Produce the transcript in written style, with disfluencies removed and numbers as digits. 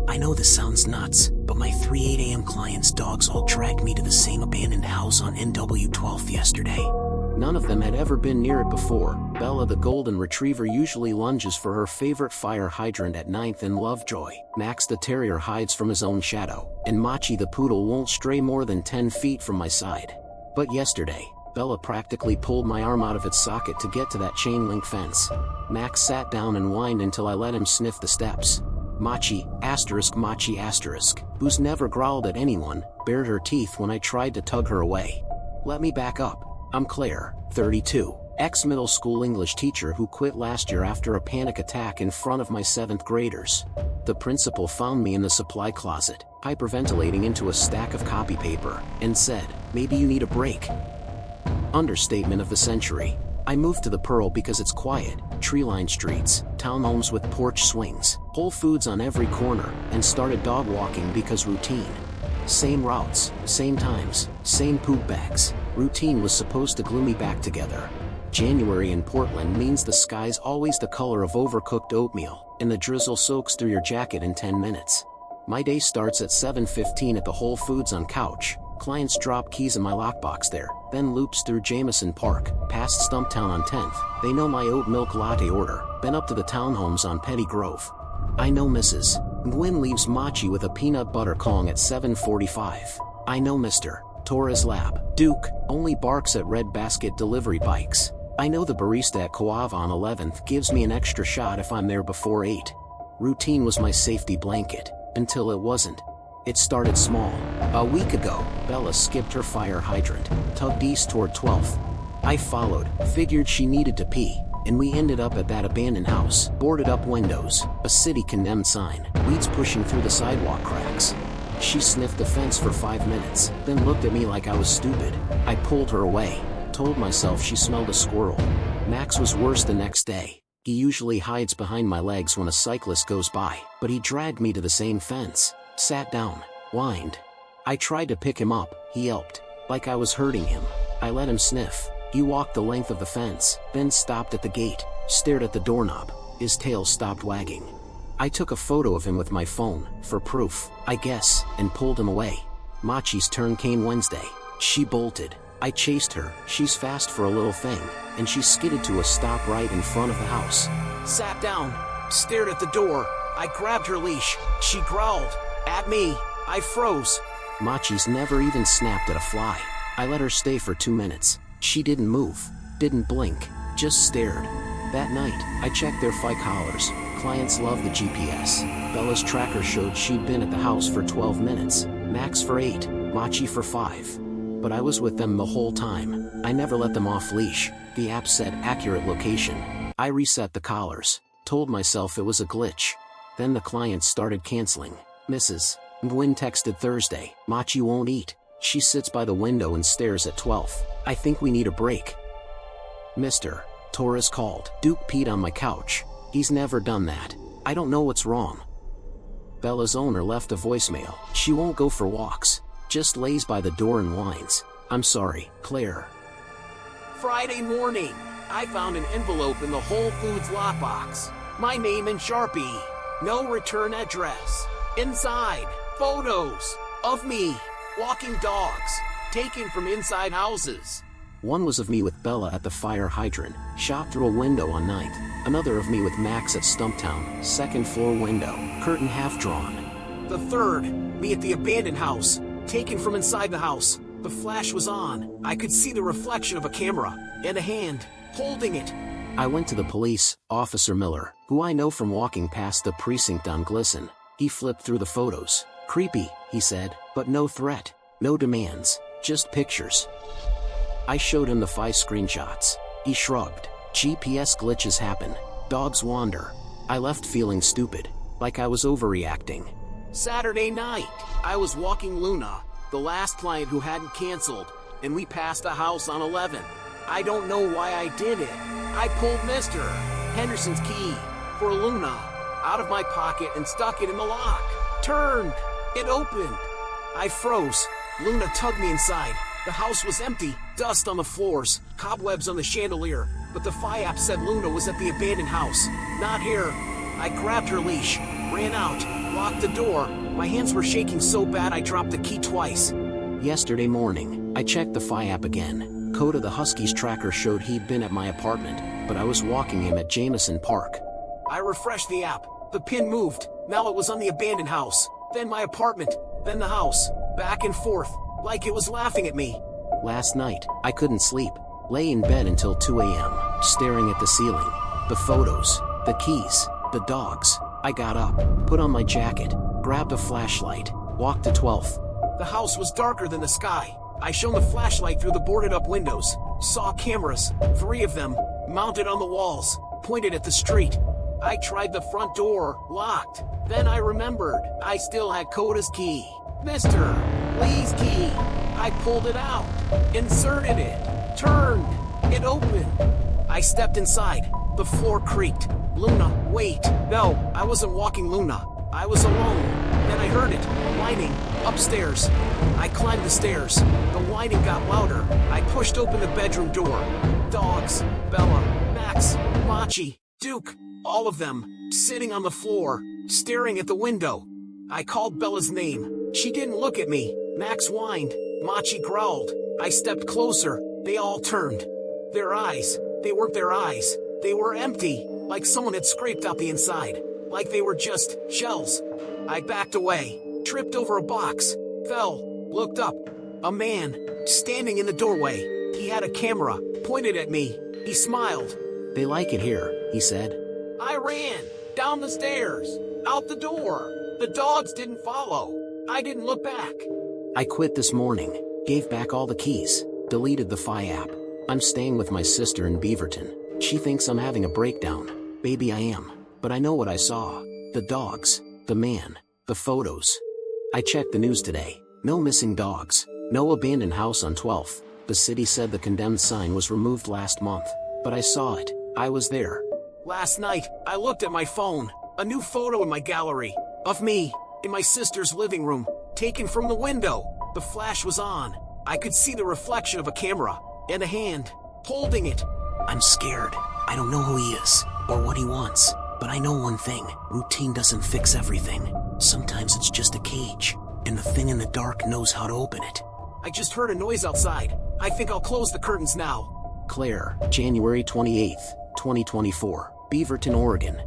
I know this sounds nuts, but my 3 a.m. clients' dogs all dragged me to the same abandoned house on NW 12th yesterday. None of them had ever been near it before. Bella the golden retriever usually lunges for her favorite fire hydrant at 9th and Lovejoy. Max the terrier hides from his own shadow, and Machi the poodle won't stray more than 10 feet from my side. But yesterday, Bella practically pulled my arm out of its socket to get to that chain link fence. Max sat down and whined until I let him sniff the steps. Machi, who's never growled at anyone, bared her teeth when I tried to tug her away. Let me back up. I'm Claire, 32, ex-middle school English teacher who quit last year after a panic attack in front of my 7th graders. The principal found me in the supply closet, hyperventilating into a stack of copy paper, and said, "Maybe you need a break." Understatement of the century. I moved to the Pearl because it's quiet, tree-lined streets, townhomes with porch swings, Whole Foods on every corner, and started dog walking because routine. Same routes, same times, same poop bags. Routine was supposed to glue me back together. January in Portland means the sky's always the color of overcooked oatmeal, and the drizzle soaks through your jacket in 10 minutes. My day starts at 7:15 at the Whole Foods on couch. Clients drop keys in my lockbox there, then loops through Jameson Park, past Stumptown on 10th. They know my oat milk latte order, then up to the townhomes on Petty Grove. I know Mrs. Gwyn leaves Machi with a peanut butter Kong at 7:45. I know Mr. Torres Lab Duke only barks at red basket delivery bikes. I know the barista at Coava on 11th gives me an extra shot if I'm there before 8. Routine was my safety blanket, until it wasn't. It started small. A week ago, Bella skipped her fire hydrant, tugged east toward 12th. I followed, figured she needed to pee, and we ended up at that abandoned house. Boarded up windows, a city condemned sign, weeds pushing through the sidewalk cracks. She sniffed the fence for 5 minutes, then looked at me like I was stupid. I pulled her away, told myself she smelled a squirrel. Max was worse the next day. He usually hides behind my legs when a cyclist goes by, but he dragged me to the same fence, sat down, whined. I tried to pick him up, he yelped, like I was hurting him. I let him sniff. He walked the length of the fence, then stopped at the gate, stared at the doorknob. His tail stopped wagging. I took a photo of him with my phone, for proof, I guess, and pulled him away. Machi's turn came Wednesday. She bolted. I chased her. She's fast for a little thing, and she skidded to a stop right in front of the house. Sat down, stared at the door. I grabbed her leash. She growled at me. I froze. Machi's never even snapped at a fly. I let her stay for 2 minutes. She didn't move, didn't blink, just stared. That night, I checked their FI collars. Clients love the GPS. Bella's tracker showed she'd been at the house for 12 minutes, Max for 8, Machi for 5. But I was with them the whole time. I never let them off leash. The app said accurate location. I reset the collars, told myself it was a glitch. Then the clients started canceling. Mrs. Gwyn texted Thursday, Machi won't eat. She sits by the window and stares at 12th. I think we need a break. Mr. Torres called. Duke peed on my couch. He's never done that. I don't know what's wrong. Bella's owner left a voicemail. She won't go for walks. Just lays by the door and whines. I'm sorry, Claire. Friday morning, I found an envelope in the Whole Foods lockbox. My name in Sharpie. No return address. Inside, photos of me walking dogs, taken from inside houses. One was of me with Bella at the fire hydrant, shot through a window on 9th. Another of me with Max at Stumptown, second floor window, curtain half drawn. The third, me at the abandoned house, taken from inside the house. The flash was on. I could see the reflection of a camera, and a hand, holding it. I went to the police, Officer Miller, who I know from walking past the precinct on Glisten. He flipped through the photos. Creepy, he said, but no threat, no demands, just pictures. I showed him the 5 screenshots. He shrugged. GPS glitches happen. Dogs wander. I left feeling stupid, like I was overreacting. Saturday night, I was walking Luna, the last client who hadn't canceled, and we passed a house on 11. I don't know why I did it. I pulled Mr. Henderson's key for Luna out of my pocket and stuck it in the lock. Turned. It opened. I froze. Luna tugged me inside. The house was empty, dust on the floors, cobwebs on the chandelier, but the FI app said Luna was at the abandoned house, not here. I grabbed her leash, ran out, locked the door. My hands were shaking so bad I dropped the key twice. Yesterday morning, I checked the Fi app again. Code of the Huskies tracker showed he'd been at my apartment, but I was walking him at Jameson Park. I refreshed the app. The pin moved. Now it was on the abandoned house. Then my apartment. Then the house. Back and forth, like it was laughing at me. Last night, I couldn't sleep. Lay in bed until 2 a.m., staring at the ceiling. The photos, the keys, the dogs. I got up, put on my jacket, grabbed a flashlight, walked to 12th. The house was darker than the sky. I shone the flashlight through the boarded-up windows. Saw cameras, 3 of them, mounted on the walls, pointed at the street. I tried the front door, locked. Then I remembered, I still had Coda's key. Mr. Lee's key. I pulled it out, inserted it, turned, it opened. I stepped inside. The floor creaked. Luna, wait. No, I wasn't walking Luna. I was alone. Then I heard it, whining, upstairs. I climbed the stairs. The whining got louder. I pushed open the bedroom door. Dogs, Bella, Max, Machi, Duke, all of them, sitting on the floor, staring at the window. I called Bella's name. She didn't look at me. Max whined. Machi growled. I stepped closer. They all turned. Their eyes, they weren't their eyes. They were empty, like someone had scraped out the inside. Like they were just shells. I backed away, tripped over a box, fell, looked up. A man, standing in the doorway. He had a camera, pointed at me. He smiled. They like it here, he said. I ran, down the stairs, out the door. The dogs didn't follow. I didn't look back. I quit this morning, gave back all the keys, deleted the Fi app. I'm staying with my sister in Beaverton. She thinks I'm having a breakdown. Baby, I am. But I know what I saw. The dogs, the man, the photos. I checked the news today. No missing dogs. No abandoned house on 12th. The city said the condemned sign was removed last month. But I saw it. I was there. Last night, I looked at my phone. A new photo in my gallery. Of me, in my sister's living room. Taken from the window. The flash was on. I could see the reflection of a camera. And a hand. Holding it. I'm scared. I don't know who he is. Or what he wants. But I know one thing. Routine doesn't fix everything. Sometimes it's just a cage. And the thing in the dark knows how to open it. I just heard a noise outside. I think I'll close the curtains now. Claire, January 28th, 2024. Beaverton, Oregon.